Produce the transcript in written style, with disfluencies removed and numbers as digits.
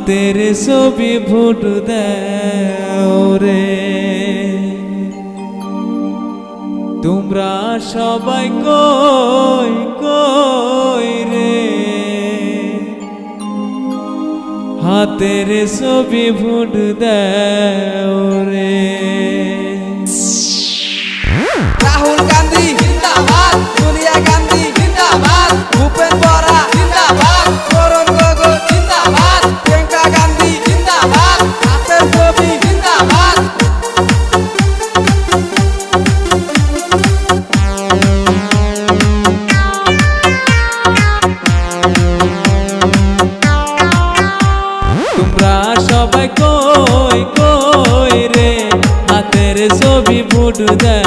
হাতের ছবি ফুট দাও রে। তোমরা সবাই কই কই রে, হাতের ছবি ফুট দাও রে। রাহুল গান্ধী জিন্দাবাদ, সোনিয়া গান্ধী জিন্দাবাদ, ভূপেন বরা জিন্দাবাদ, তরুণ গগৈ জিন্দাবাদ, প্রিয়াঙ্কা গান্ধী জিন্দাবাদ, হাতের ছবি জিন্দাবাদ। তোমরা সবাই কই কই রে, হাতের ছবি ফুট দাও